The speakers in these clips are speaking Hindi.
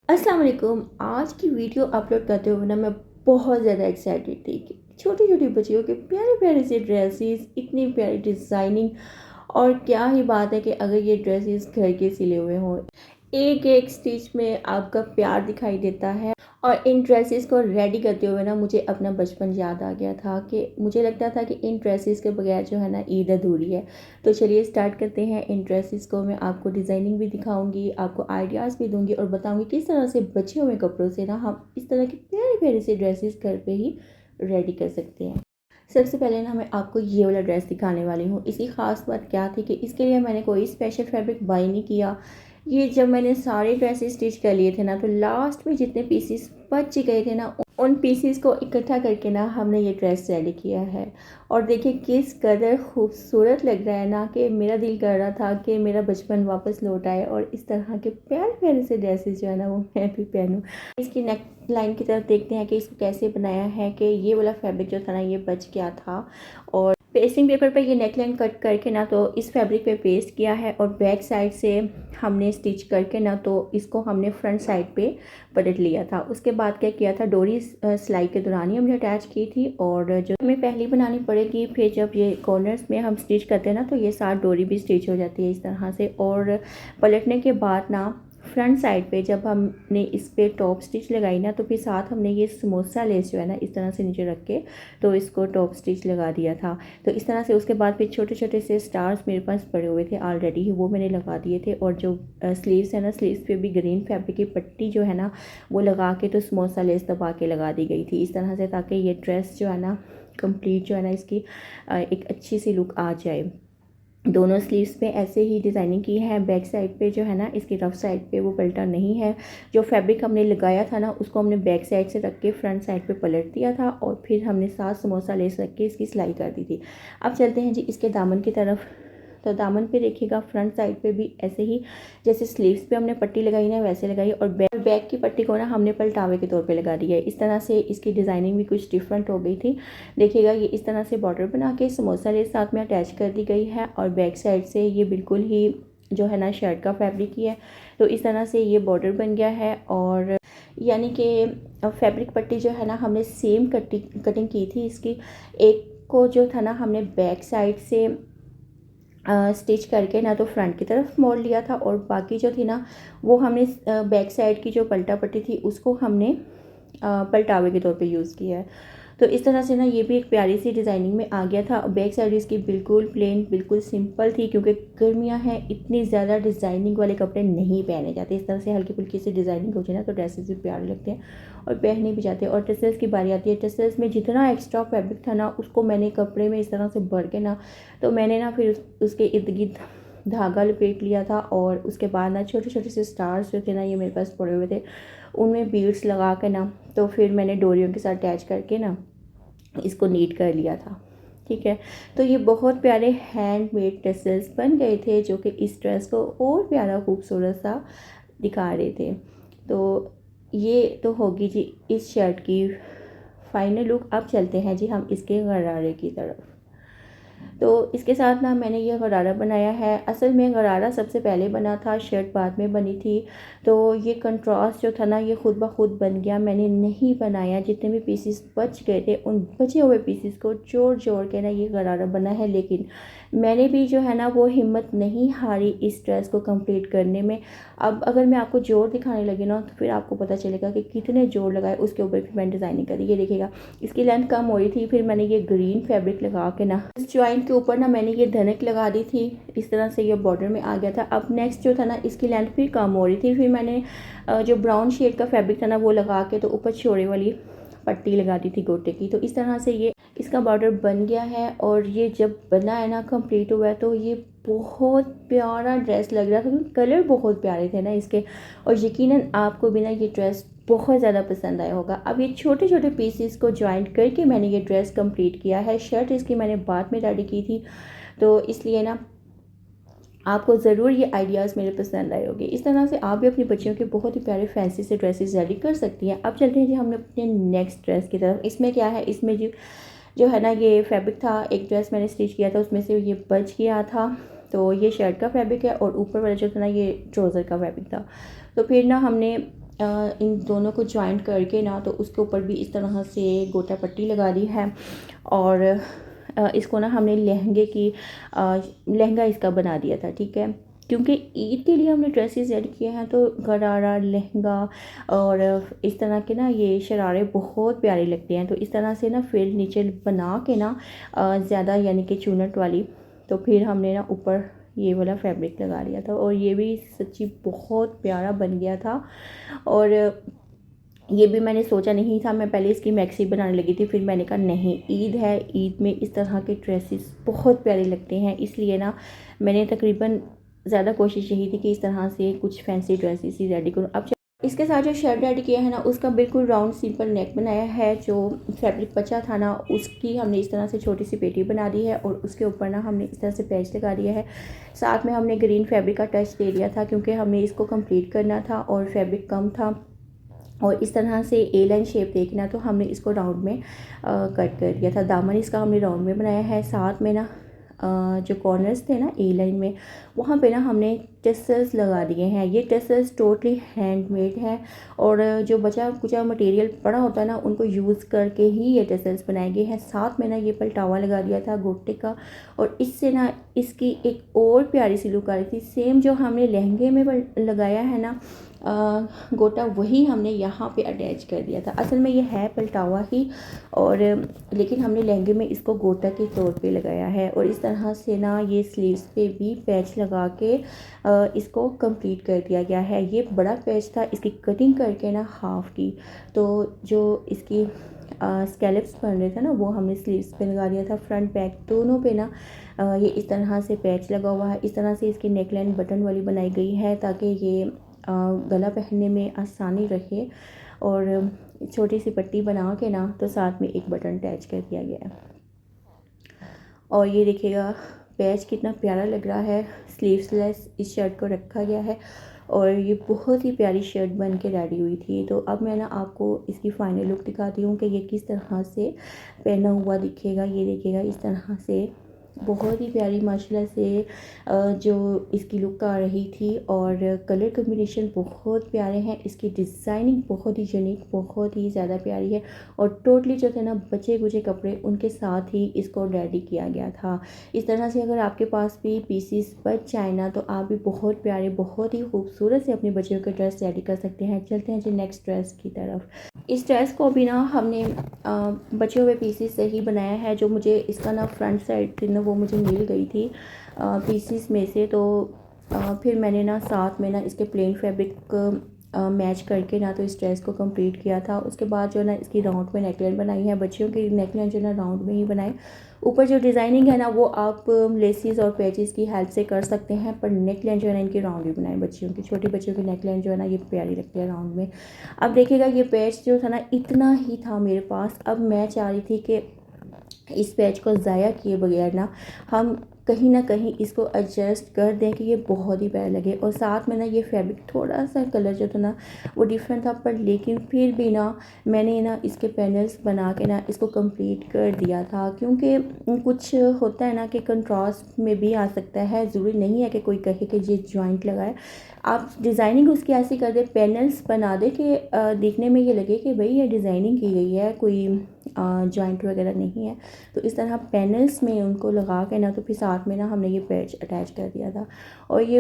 अस्सलाम वालेकुम। आज की वीडियो अपलोड करते हुए ना मैं बहुत ज़्यादा एक्साइटेड थी कि छोटी छोटी बच्चियों के प्यारे प्यारे से ड्रेसेस, इतनी प्यारी डिज़ाइनिंग। और क्या ही बात है कि अगर ये ड्रेसेस घर के सिले हुए हों, एक एक स्टिच में आपका प्यार दिखाई देता है। और इन ड्रेसेस को रेडी करते हुए ना मुझे अपना बचपन याद आ गया था कि मुझे लगता था कि इन ड्रेसेस के बगैर जो है ना ईद अधूरी है। तो चलिए स्टार्ट करते हैं। इन ड्रेसेस को मैं आपको डिज़ाइनिंग भी दिखाऊंगी, आपको आइडियाज़ भी दूंगी और बताऊंगी किस तरह से बचे हुए कपड़ों से ना हम इस तरह के प्यारे प्यारे से ड्रेसेस घर पे ही रेडी कर सकते हैं। सबसे पहले ना मैं आपको ये वाला ड्रेस दिखाने वाली हूँ। इसकी ख़ास बात क्या थी कि इसके लिए मैंने कोई स्पेशल फैब्रिक बाई नहीं किया। ये जब मैंने सारे ड्रेसेस स्टिच कर लिए थे ना, तो लास्ट में जितने पीसेस बच गए थे ना, उन पीसेस को इकट्ठा करके ना हमने ये ड्रेस रेडी किया है। और देखिए किस कदर खूबसूरत लग रहा है ना, कि मेरा दिल कर रहा था कि मेरा बचपन वापस लौट आए और इस तरह के प्यारे प्यारे से ड्रेसेस जो है ना वो मैं भी पहनूँ। इसकी नेक लाइन की तरफ देखते हैं कि इसको कैसे बनाया है। कि ये वाला फैब्रिक जो था ना ये बच गया था, और पेस्टिंग पेपर पे ये नेकलाइन कट करके ना तो इस फैब्रिक पे पेस्ट किया है, और बैक साइड से हमने स्टिच करके ना तो इसको हमने फ्रंट साइड पे पलट लिया था। उसके बाद क्या किया था, डोरी सिलाई के दौरान ही हमने अटैच की थी, और जो हमें पहली बनानी पड़ेगी, फिर जब ये कॉर्नर्स में हम स्टिच करते हैं ना तो ये साथ डोरी भी स्टिच हो जाती है इस तरह से। और पलटने के बाद ना फ्रंट साइड पे जब हमने इस पे टॉप स्टिच लगाई ना, तो फिर साथ हमने ये समोसा लेस जो है ना इस तरह से नीचे रख के तो इसको टॉप स्टिच लगा दिया था। तो इस तरह से उसके बाद फिर छोटे छोटे से स्टार्स मेरे पास पड़े हुए थे ऑलरेडी ही, वो मैंने लगा दिए थे। और जो स्लीव्स है ना, स्लीव्स पे भी ग्रीन फैब्रिक की पट्टी जो है ना वो लगा के तो समोसा लेस दबा के लगा दी गई थी इस तरह से, ताकि ये ड्रेस जो है ना कंप्लीट जो है ना इसकी एक अच्छी सी लुक आ जाए। दोनों स्लीव्स पे ऐसे ही डिज़ाइनिंग की है। बैक साइड पे जो है ना इसकी रफ साइड पे वो पलटा नहीं है। जो फैब्रिक हमने लगाया था ना उसको हमने बैक साइड से रख के फ्रंट साइड पे पलट दिया था, और फिर हमने साथ समोसा लेस रख के इसकी सिलाई कर दी थी। अब चलते हैं जी इसके दामन की तरफ। तो दामन पे देखिएगा फ्रंट साइड पे भी ऐसे ही जैसे स्लीव्स पे हमने पट्टी लगाई ना वैसे लगाई, और बैक की पट्टी को ना हमने पलटावे के तौर पे लगा दिया है। इस तरह से इसकी डिज़ाइनिंग भी कुछ डिफरेंट हो गई थी। देखिएगा ये इस तरह से बॉर्डर बना के समोसा लेस साथ में अटैच कर दी गई है, और बैक साइड से ये बिल्कुल ही जो है ना शर्ट का फैब्रिक ही है। तो इस तरह से ये बॉर्डर बन गया है, और यानी कि फैब्रिक पट्टी जो है ना हमने सेम कटिंग की थी इसकी। एक को जो था ना हमने बैक साइड से स्टिच करके ना तो फ्रंट की तरफ मोड़ लिया था, और बाकी जो थी ना वो हमने बैक साइड की जो पलटा पट्टी थी उसको हमने पलटावे के तौर पे यूज़ किया है। तो इस तरह से ना ये भी एक प्यारी सी डिज़ाइनिंग में आ गया था। बैक साइड इसकी बिल्कुल प्लेन बिल्कुल सिंपल थी, क्योंकि गर्मियाँ हैं, इतनी ज़्यादा डिज़ाइनिंग वाले कपड़े नहीं पहने जाते। इस तरह से हल्की फुल्की सी डिज़ाइनिंग हो जाए ना तो ड्रेसेस भी प्यारे लगते हैं और पहने भी जाते हैं। और टसल्स की बारी आती है। टसल्स में जितना एक्स्ट्रा फैब्रिक था ना उसको मैंने कपड़े में इस तरह से भर के ना तो मैंने ना फिर उसके इर्द गिर्द धागा लपेट लिया था, और उसके बाद ना छोटे छोटे से स्टार्स जो थे ना ये मेरे पास पड़े हुए थे, उनमें बीड्स लगा के ना तो फिर मैंने डोरियों के साथ अटैच करके ना इसको नीट कर लिया था। ठीक है, तो ये बहुत प्यारे हैंडमेड टसल्स बन गए थे, जो कि इस ड्रेस को और प्यारा खूबसूरत सा दिखा रहे थे। तो ये तो होगी जी इस शर्ट की फाइनल लुक। अब चलते हैं जी हम इसके गरारे की तरफ। तो इसके साथ ना मैंने ये गरारा बनाया है। असल में गरारा सबसे पहले बना था, शर्ट बाद में बनी थी। तो ये कंट्रास्ट जो था ना ये खुद ब खुद बन गया, मैंने नहीं बनाया। जितने भी पीसेस बच गए थे उन बचे हुए पीसेस को जोड़ जोड़ के ना ये गरारा बना है। लेकिन मैंने भी जो है ना वो हिम्मत नहीं हारी इस ड्रेस को कंप्लीट करने में। अब अगर मैं आपको जोड़ दिखाने लगी ना तो फिर आपको पता चलेगा कि कितने जोड़ लगाए, उसके ऊपर फिर मैंने डिज़ाइनिंग करी। ये देखिएगा इसकी लेंथ कम हो रही थी, फिर मैंने ये ग्रीन फैब्रिक लगा के ना इस जॉइंट के ऊपर ना मैंने ये धनक लगा दी थी। इस तरह से ये बॉर्डर में आ गया था। अब नेक्स्ट जो था ना इसकी लेंथ फिर कम हो रही थी, फिर मैंने जो ब्राउन शेड का फैब्रिक था ना वो लगा के तो ऊपर चौड़े वाली पट्टी लगा दी थी गोटे की। तो इस तरह से ये इसका बॉर्डर बन गया है, और ये जब बना है ना कंप्लीट हुआ है तो ये बहुत प्यारा ड्रेस लग रहा था, क्योंकि कलर बहुत प्यारे थे ना इसके। और यकीनन आपको भी ना ये ड्रेस बहुत ज़्यादा पसंद आया होगा। अब ये छोटे छोटे पीसेस को जॉइंट करके मैंने ये ड्रेस कंप्लीट किया है। शर्ट इसकी मैंने बाद में रेडी की थी, तो इसलिए ना आपको ज़रूर ये आइडियाज़ मेरे पसंद आए होंगे। इस तरह से आप भी अपने बच्चियों के बहुत ही प्यारे फैंसी से ड्रेसेस रेडी कर सकती हैं। अब चलते हैं जी हम अपने नेक्स्ट ड्रेस की तरफ। इसमें क्या है, इसमें जो जो है ना ये फैब्रिक था, एक ड्रेस मैंने स्टिच किया था उसमें से ये बच गया था। तो ये शर्ट का फैब्रिक है, और ऊपर वाला जो था ना ये ट्राउज़र का फैब्रिक था। तो फिर ना हमने इन दोनों को जॉइंट करके ना तो उसके ऊपर भी इस तरह से गोटा पट्टी लगा दी है। और इसको ना हमने लहंगा इसका बना दिया था, ठीक है। क्योंकि ईद के लिए हमने ड्रेसेस ऐड किए हैं तो गरारा लहंगा और इस तरह के ना ये शरारे बहुत प्यारे लगते हैं। तो इस तरह से ना फिर नीचे बना के ना ज़्यादा यानी कि चुनट वाली, तो फिर हमने ना ऊपर ये वाला फैब्रिक लगा लिया था और ये भी सच्ची बहुत प्यारा बन गया था। और ये भी मैंने सोचा नहीं था, मैं पहले इसकी मैक्सी बनाने लगी थी, फिर मैंने कहा नहीं, ईद है, ईद में इस तरह के ड्रेसेस बहुत प्यारे लगते हैं, इसलिए ना मैंने तकरीबन ज़्यादा कोशिश यही थी कि इस तरह से कुछ फैंसी ड्रेसेस ही रेडी करूँ। अब इसके साथ जो शर्ट रेडी किया है ना उसका बिल्कुल राउंड सिंपल नेक बनाया है। जो फैब्रिक बचा था ना उसकी हमने इस तरह से छोटी सी पेटी बना दी है और उसके ऊपर ना हमने इस तरह से पैच लगा दिया है। साथ में हमने ग्रीन फैब्रिक का टच दे दिया था क्योंकि हमने इसको कंप्लीट करना था और फैब्रिक कम था। और इस तरह से ए लाइन शेप देखना तो हमने इसको राउंड में कट कर दिया था। दामन इसका हमने राउंड में बनाया है। साथ में ना जो कॉर्नर्स थे ना ए लाइन में वहाँ पे ना हमने टेसल्स लगा दिए हैं। ये टेसल्स टोटली हैंडमेड है और जो बचा कुचा मटेरियल पड़ा होता है ना उनको यूज़ करके ही ये टेसल्स बनाए गए हैं। साथ में ना ये पलटावा लगा दिया था गोटे का और इससे ना इसकी एक और प्यारी सी लुक आ रही थी। सेम जो हमने लहंगे में लगाया है ना गोटा, वही हमने यहाँ पे अटैच कर दिया था। असल में ये है पलटावा ही, और लेकिन हमने लहंगे में इसको गोटा के तौर पे लगाया है। और इस तरह से ना ये स्लीव्स पे भी पैच लगा के इसको कंप्लीट कर दिया गया है। ये बड़ा पैच था, इसकी कटिंग करके ना हाफ की, तो जो इसकी स्कैलप्स बन रहे थे ना वो हमने स्लीव्स पे लगा दिया था। फ्रंट बैक दोनों पे ना ये इस तरह से पैच लगा हुआ है। इस तरह से इसकी नेकलाइन बटन वाली बनाई गई है ताकि ये गला पहनने में आसानी रहे। और छोटी सी पट्टी बना के ना तो साथ में एक बटन अटैच कर दिया गया है। और ये देखिएगा पैच कितना प्यारा लग रहा है। स्लीव्सलेस इस शर्ट को रखा गया है और ये बहुत ही प्यारी शर्ट बन के रेडी हुई थी। तो अब मैं ना आपको इसकी फाइनल लुक दिखाती हूँ कि ये किस तरह से पहना हुआ दिखेगा। ये देखिएगा इस तरह से बहुत ही प्यारी माशाल्लाह से जो इसकी लुक आ रही थी। और कलर कॉम्बिनेशन बहुत प्यारे हैं, इसकी डिज़ाइनिंग बहुत ही यूनिक, बहुत ही ज़्यादा प्यारी है। और टोटली जो थे ना बचे कुचे कपड़े उनके साथ ही इसको रेडी किया गया था। इस तरह से अगर आपके पास भी पीसीस बच जाए ना तो आप भी बहुत प्यारे बहुत ही खूबसूरत से अपने बच्चों के ड्रेस रेडी कर सकते हैं। चलते हैं जी नेक्स्ट ड्रेस की तरफ। इस ड्रेस को भी ना हमने बचे हुए पीसीस से ही बनाया है। जो मुझे इसका ना फ्रंट साइड थी ना वो मुझे मिल गई थी पीसीस में से, तो फिर मैंने ना साथ में ना इसके प्लेन फैब्रिक मैच करके ना तो इस ड्रेस को कंप्लीट किया था। उसके बाद जो ना इसकी राउंड में नेकलाइन बनाई है। बच्चियों की नेकलाइन जो ना राउंड में ही बनाए। ऊपर जो डिज़ाइनिंग है ना वो आप लेसिस और पैचेस की हेल्प से कर सकते हैं, पर नेकलाइन जो है ना इनकी राउंड ही बनाए। बच्चियों की छोटी बच्चियों की नेकलाइन जो है ना ये प्यारी लगती है राउंड में। अब देखिएगा ये पैच जो था ना इतना ही था मेरे पास। अब मैं चाह रही थी कि इस पैच को ज़ाया किए बगैर ना हम कहीं ना कहीं इसको एडजस्ट कर दें कि ये बहुत ही प्यारा लगे। और साथ में ना ये फैब्रिक थोड़ा सा कलर जो था ना वो डिफरेंट था, पर लेकिन फिर भी ना मैंने ना इसके पैनल्स बना के ना इसको कंप्लीट कर दिया था। क्योंकि कुछ होता है ना कि कंट्रास्ट में भी आ सकता है, ज़रूरी नहीं है कि कोई कहे कि ये जॉइंट लगाए। आप डिज़ाइनिंग उसकी ऐसी कर दे, पैनल्स बना दे कि देखने में ये लगे कि भाई ये डिज़ाइनिंग की गई है, कोई जॉइंट वगैरह नहीं है। तो इस तरह पैनल्स में उनको लगा के ना तो फिर साथ में ना हमने ये पैच अटैच कर दिया था। और ये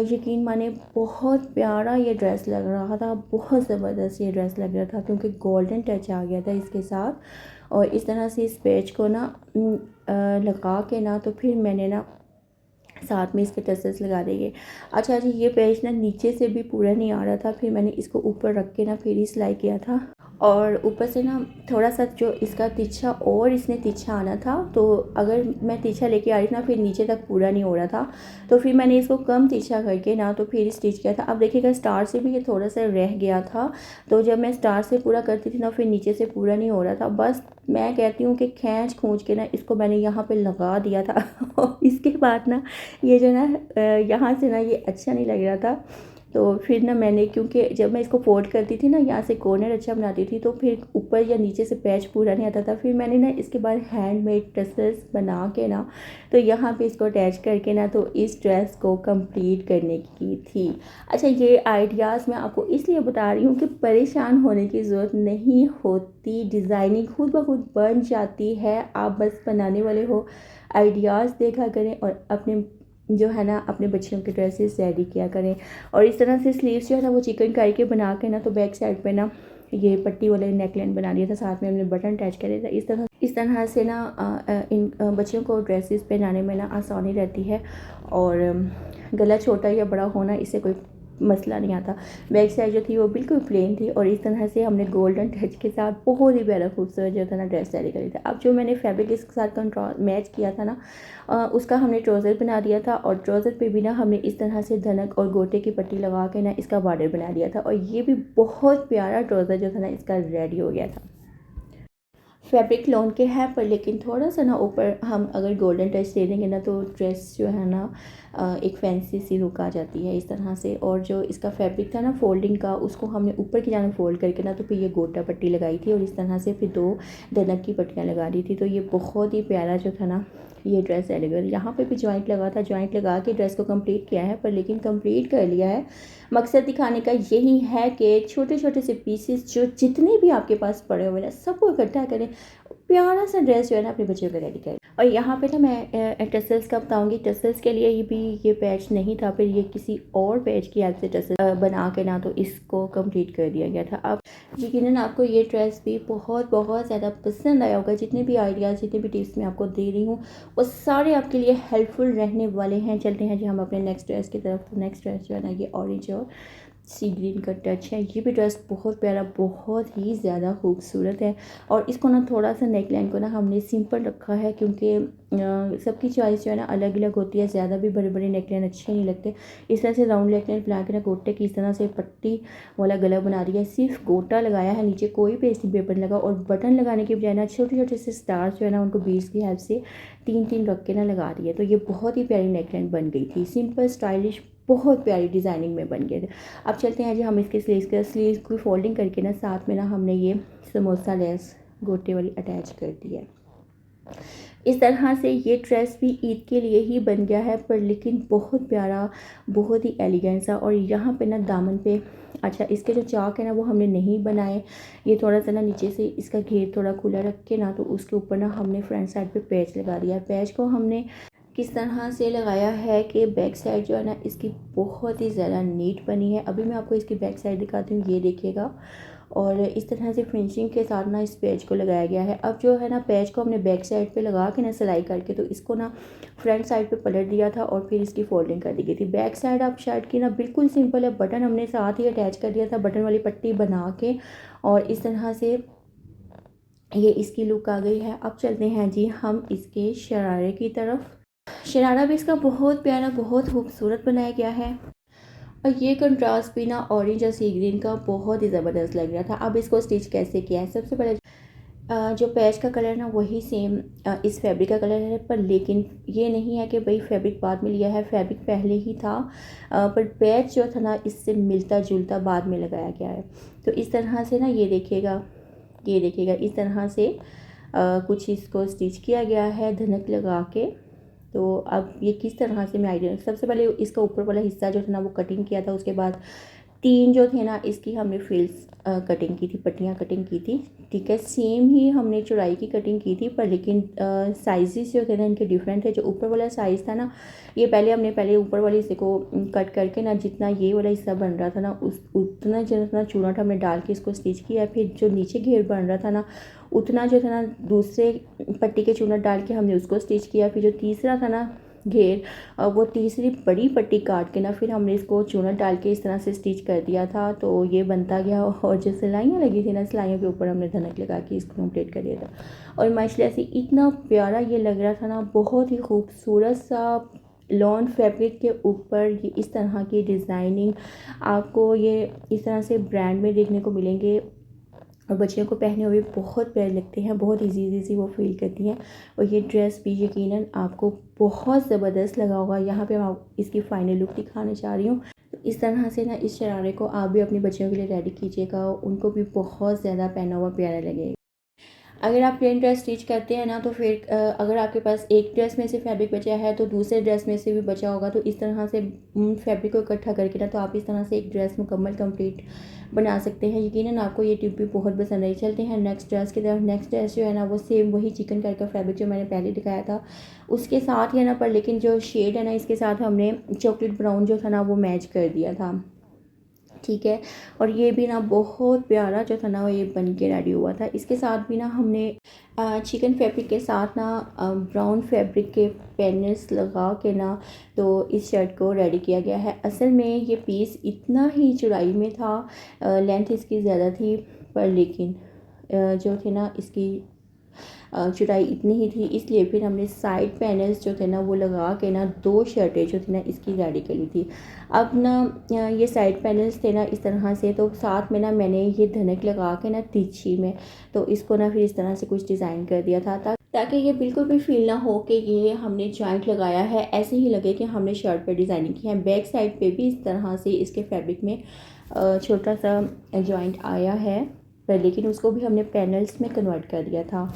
यकीन माने बहुत प्यारा ये ड्रेस लग रहा था, बहुत ज़बरदस्त ये ड्रेस लग रहा था क्योंकि गोल्डन टच आ गया था इसके साथ। और इस तरह से इस पैच को ना लगा के ना तो फिर मैंने ना साथ में इसके टसल्स लगा देंगे। अच्छा जी, ये पैच ना नीचे से भी पूरा नहीं आ रहा था, फिर मैंने इसको ऊपर रख के ना फिर ही सिलाई किया था। और ऊपर से ना थोड़ा सा जो इसका तिरछा और इसने तिरछा आना था, तो अगर मैं तिरछा लेके आ रही थी ना फिर नीचे तक पूरा नहीं हो रहा था, तो फिर मैंने इसको कम तिरछा करके ना तो फिर स्टिच किया था। अब देखिएगा स्टार से भी ये थोड़ा सा रह गया था, तो जब मैं स्टार से पूरा करती थी ना फिर नीचे से पूरा नहीं हो रहा था। बस मैं कहती हूँ कि खींच खूंच के ना इसको मैंने यहाँ पे लगा दिया था। और इसके बाद ना ये जो ना यहाँ से ना ये अच्छा नहीं लग रहा था, तो फिर ना मैंने, क्योंकि जब मैं इसको फोल्ड करती थी ना, यहाँ से कॉर्नर अच्छा बनाती थी, तो फिर ऊपर या नीचे से पैच पूरा नहीं आता था। फिर मैंने ना इसके बाद हैंडमेड टसल्स बना के ना, तो यहाँ पे इसको अटैच करके ना, तो इस ड्रेस को कंप्लीट करने की थी। अच्छा, ये आइडियाज़ मैं आपको इसलिए बता रही हूँ कि परेशान होने की ज़रूरत नहीं होती, डिज़ाइनिंग खुद ब खुद बन जाती है। आप बस बनाने वाले हो, आइडियाज़ देखा करें और अपने जो है ना अपने बच्चों के ड्रेसेस रेडी किया करें। और इस तरह से स्लीव्स जो है ना वो चिकनकारी के बना के ना, तो बैक साइड पे ना ये पट्टी वाले नेकलाइन बना दिया था, साथ में हमने बटन अटैच कर दिया था। इस तरह से ना इन बच्चों को ड्रेसेस पहनाने में ना आसानी रहती है। और गला छोटा या बड़ा होना, इससे कोई मसला नहीं आता। बैक साइड जो थी वो बिल्कुल प्लेन थी, और इस तरह से हमने गोल्डन टच के साथ बहुत ही प्यारा खूबसूरत जो था ना ड्रेस रेडी करी था। अब जो मैंने फैब्रिक इसके साथ कंट्रास्ट मैच किया था ना, उसका हमने ट्राउज़र बना दिया था, और ट्राउज़र पे भी ना हमने इस तरह से धनक और गोटे की पट्टी लगा के ना इसका बॉर्डर बना दिया था, और ये भी बहुत प्यारा ट्राउज़र जो था ना इसका रेडी हो गया था। फैब्रिक लॉन के हैं, पर लेकिन थोड़ा सा ना ऊपर हम अगर गोल्डन टच दे देंगे ना, तो ड्रेस जो है ना एक फैंसी सी लुक आ जाती है इस तरह से। और जो इसका फैब्रिक था ना फोल्डिंग का, उसको हमने ऊपर की जाने फोल्ड करके ना, तो फिर ये गोटा पट्टी लगाई थी, और इस तरह से फिर 2 धनक की पट्टियाँ लगा दी थी। तो ये बहुत ही प्यारा जो था ना ये ड्रेस रेडी कर। यहाँ पे भी जॉइंट लगा था, जॉइंट लगा के ड्रेस को कंप्लीट किया है, पर लेकिन कंप्लीट कर लिया है। मकसद दिखाने का यही है कि छोटे छोटे से पीसेस जो जितने भी आपके पास पड़े हुए हैं सबको इकट्ठा करें, प्यारा सा ड्रेस जो है ना अपने बच्चों को रेडी करें। और यहाँ पे ना मैं टसल्स का बताऊँगी। टसल्स के लिए ये पैच नहीं था, फिर ये किसी और पैच की हेल्प से टसल बना के ना, तो इसको कंप्लीट कर दिया गया था। अब यकीनन आपको ये ड्रेस भी बहुत बहुत ज़्यादा पसंद आया होगा। जितने भी आइडियाज़, जितने भी टिप्स मैं आपको दे रही हूँ, वो सारे आपके लिए हेल्पफुल रहने वाले हैं। चलते हैं जी हम अपने नेक्स्ट ड्रेस की तरफ। तो नेक्स्ट ड्रेस जो है ना ये ऑरेंज और सी ग्रीन का टच है। ये भी ड्रेस बहुत प्यारा, बहुत ही ज़्यादा खूबसूरत है। और इसको ना थोड़ा सा नेकलाइन को ना हमने सिंपल रखा है, क्योंकि सबकी चॉइस जो है ना अलग अलग होती है। ज़्यादा भी बड़े बड़े नेकलाइन अच्छे नहीं लगते। इस तरह से राउंड नेकलाइन बना के ना गोटे की इस तरह से पट्टी वाला गला बना दिया है। सिर्फ गोटा लगाया है, नीचे कोई पेस्टिंग पेपर लगा। और बटन लगाने के बजाय ना छोटे छोटे से स्टार्स जो है ना उनको बीड्स की हेल्प से 3 रख के ना लगा दिए। तो ये बहुत ही प्यारी नेकलाइन बन गई थी, सिंपल स्टाइलिश, बहुत प्यारी डिज़ाइनिंग में बन गए थे। अब चलते हैं जी हम इसके स्लीव्स की फोल्डिंग करके ना, साथ में ना हमने ये समोसा लेस गोटे वाली अटैच कर दी है। इस तरह से ये ड्रेस भी ईद के लिए ही बन गया है, पर लेकिन बहुत प्यारा, बहुत ही एलिगेंट सा। और यहाँ पे ना दामन पे, अच्छा इसके जो चाक है ना वो हमने नहीं बनाए। ये थोड़ा सा ना नीचे से इसका घेर थोड़ा खुला रख के ना, तो उसके ऊपर ना हमने फ्रंट साइड पे पैच लगा दिया है। पैच को हमने किस तरह से लगाया है कि बैक साइड जो है ना इसकी बहुत ही ज़्यादा नीट बनी है। अभी मैं आपको इसकी बैक साइड दिखाती हूँ, ये देखिएगा। और इस तरह से फिनिशिंग के साथ ना इस पैच को लगाया गया है। अब जो है ना पैच को हमने बैक साइड पे लगा के ना सिलाई करके, तो इसको ना फ्रंट साइड पे पलट दिया था, और फिर इसकी फोल्डिंग कर दी गई थी। बैक साइड आप शर्ट की ना बिल्कुल सिंपल है, बटन हमने साथ ही अटैच कर दिया था, बटन वाली पट्टी बना के। और इस तरह से ये इसकी लुक आ गई है। अब चलते हैं जी हम इसके शरारे की तरफ। शरारा भी इसका बहुत प्यारा, बहुत खूबसूरत बनाया गया है। और ये कंट्रास्ट भी ना ऑरेंज और सी ग्रीन का बहुत ही ज़बरदस्त लग रहा था। अब इसको स्टिच कैसे किया है, सबसे पहले जो पैच का कलर ना वही सेम इस फैब्रिक का कलर है, पर लेकिन ये नहीं है कि भाई फैब्रिक बाद में लिया है, फैब्रिक पहले ही था। पर पैच जो था ना इससे मिलता जुलता बाद में लगाया गया है। तो इस तरह से ना ये देखिएगा, इस तरह से कुछ इसको स्टिच किया गया है धनक लगा के। तो अब ये किस तरह से मैं आइडिया, सबसे पहले इसका ऊपर वाला हिस्सा जो था ना वो कटिंग किया था। उसके बाद 3 जो थे ना इसकी हमने फ्रिल्स कटिंग की थी, पट्टियाँ कटिंग की थी। ठीक है, सेम ही हमने चौड़ाई की कटिंग की थी, पर लेकिन साइजेस जो थे ना इनके डिफरेंट थे। जो ऊपर वाला साइज़ था ना, ये पहले ऊपर वाले हिस्से को कट करके ना, जितना ये वाला हिस्सा बन रहा था ना उतना जितना चूना था हमने डाल के इसको स्टिच किया। फिर जो नीचे घेर बन रहा था ना उतना जो था ना दूसरे पट्टी के चूना डाल के हमने उसको स्टिच किया। फिर जो तीसरा था ना घेर, वो तीसरी बड़ी पट्टी काट के ना फिर हमने इसको चूना डाल के इस तरह से स्टिच कर दिया था। तो ये बनता गया। और जो सिलाइयाँ लगी थी ना, सिलाइयों के ऊपर हमने धनक लगा के इसको कंप्लीट कर दिया था। और माशाल्लाह से इतना प्यारा ये लग रहा था ना, बहुत ही खूबसूरत सा लॉन फैब्रिक के ऊपर ये इस तरह की डिज़ाइनिंग आपको ये इस तरह से ब्रांड में देखने को मिलेंगे। और बच्चियों को पहने हुए बहुत प्यारे लगते हैं, बहुत इजी सी वो फील करती हैं। और ये ड्रेस भी यकीनन आपको बहुत ज़बरदस्त लगा होगा। यहाँ पे मैं इसकी फाइनल लुक दिखाने जा रही हूँ। तो इस तरह से ना इस शरारे को आप भी अपनी बच्चियों के लिए रेडी कीजिएगा, उनको भी बहुत ज़्यादा पहना हुआ प्यारा लगेगा। अगर आप प्लेन ड्रेस स्टिच करते हैं ना तो फिर अगर आपके पास एक ड्रेस में से फैब्रिक बचा है तो दूसरे ड्रेस में से भी बचा होगा, तो इस तरह से फैब्रिक को इकट्ठा करके ना तो आप इस तरह से एक ड्रेस मुकम्मल कंप्लीट बना सकते हैं। यकीनन आपको ये टिप भी बहुत पसंद आई। चलते हैं नेक्स्ट ड्रेस की तरफ। नेक्स्ट ड्रेस जो है ना वो सेम वही चिकन कट का फैब्रिक जो मैंने पहले दिखाया था उसके साथ ही है ना, पर लेकिन जो शेड है ना इसके साथ हमने चॉकलेट ब्राउन जो था ना वो मैच कर दिया था। ठीक है, और ये भी ना बहुत प्यारा जो था ना ये बन के रेडी हुआ था। इसके साथ भी ना हमने चिकन फैब्रिक के साथ ना ब्राउन फैब्रिक के पैनल्स लगा के ना तो इस शर्ट को रेडी किया गया है। असल में ये पीस इतना ही चौड़ाई में था, लेंथ इसकी ज़्यादा थी, पर लेकिन जो थे ना इसकी चौड़ाई इतनी ही थी, इसलिए फिर हमने साइड पैनल्स जो थे ना वो लगा के ना दो शर्टें जो थी ना इसकी रेडी करी थी। अब ना ये साइड पैनल्स थे ना इस तरह से, तो साथ में ना मैंने ये धनक लगा के ना तिरछी में तो इसको ना फिर इस तरह से कुछ डिज़ाइन कर दिया था ताकि ये बिल्कुल भी फील ना हो कि ये हमने जॉइंट लगाया है, ऐसे ही लगे कि हमने शर्ट पर डिज़ाइनिंग की है। बैक साइड पे भी इस तरह से इसके फैब्रिक में छोटा सा जॉइंट आया है, पर लेकिन उसको भी हमने पैनल्स में कन्वर्ट कर दिया था।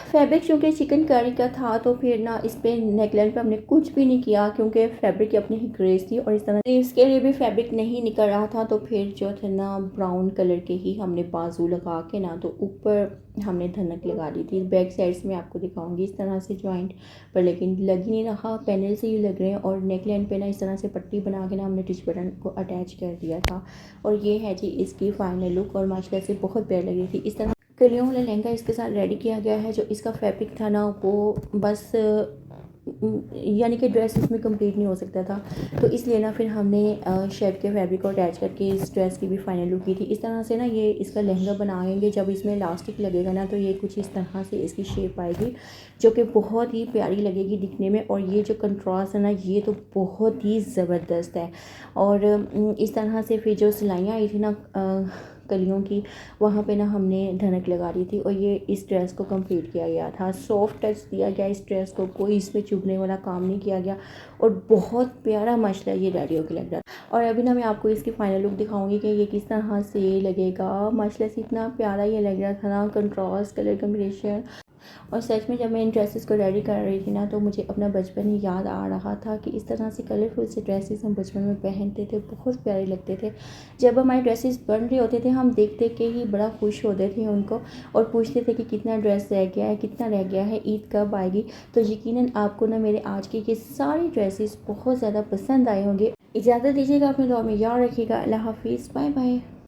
फैब्रिक चूँकि चिकन करी का था तो फिर ना इस पर नेकलाइन पे हमने कुछ भी नहीं किया, क्योंकि फैब्रिक की अपनी ही ग्रेस थी और इस तरह से इसके लिए भी फैब्रिक नहीं निकल रहा था। तो फिर जो थे ना ब्राउन कलर के ही हमने बाजू लगा के ना तो ऊपर हमने धनक लगा दी थी। बैक साइड्स में आपको दिखाऊंगी इस तरह से जॉइंट, पर लेकिन लग ही नहीं रहा, पैनल से ही लग रहे हैं। और नेकलाइन पे ना इस तरह से पट्टी बना के ना हमने टिच बटन को अटैच कर दिया था। और ये है जी इसकी फाइनल लुक, और माशाल्लाह से बहुत प्यारी लग रही थी। इस तरह कलियों वाला लहंगा इसके साथ रेडी किया गया है। जो इसका फैब्रिक था ना वो बस यानी कि ड्रेस इसमें कंप्लीट नहीं हो सकता था, तो इसलिए ना फिर हमने शर्ट के फैब्रिक को अटैच करके इस ड्रेस की भी फाइनल लुक की थी। इस तरह से ना ये इसका लहंगा बनाएंगे, जब इसमें इलास्टिक लगेगा ना तो ये कुछ इस तरह से इसकी शेप आएगी जो कि बहुत ही प्यारी लगेगी दिखने में। और ये जो कंट्रास्ट है ना ये तो बहुत ही ज़बरदस्त है। और इस तरह से फिर जो सिलाइयाँ आई थी ना कलियों की, वहाँ पे ना हमने धनक लगा दी थी और ये इस ड्रेस को कंप्लीट किया गया था। सॉफ्ट टच दिया गया इस ड्रेस को, कोई इसमें चुभने वाला काम नहीं किया गया और बहुत प्यारा माशाल्लाह ये रेडी होकर लग रहा है। और अभी ना मैं आपको इसकी फाइनल लुक दिखाऊंगी कि ये किस तरह से लगेगा। माशाल्लाह से इतना प्यारा ये लग रहा था ना, कंट्रास्ट कलर कम्बिनेशन। और सच में जब मैं इन ड्रेसेस को रेडी कर रही थी ना तो मुझे अपना बचपन ही याद आ रहा था कि इस तरह से कलरफुल से ड्रेसेस हम बचपन में पहनते थे, बहुत प्यारे लगते थे। जब हमारे ड्रेसेस बन रहे होते थे हम देख देख के ही बड़ा खुश होते थे उनको, और पूछते थे कि कितना ड्रेस रह गया है, कितना रह गया है, ईद कब आएगी। तो यकीनन आपको ना मेरे आज के ये सारे ड्रेसेस बहुत ज़्यादा पसंद आए होंगे। इजाज़त दीजिएगा, अपने दुआ में याद रखिएगा। अल्लाह हाफिज़, बाय बाय।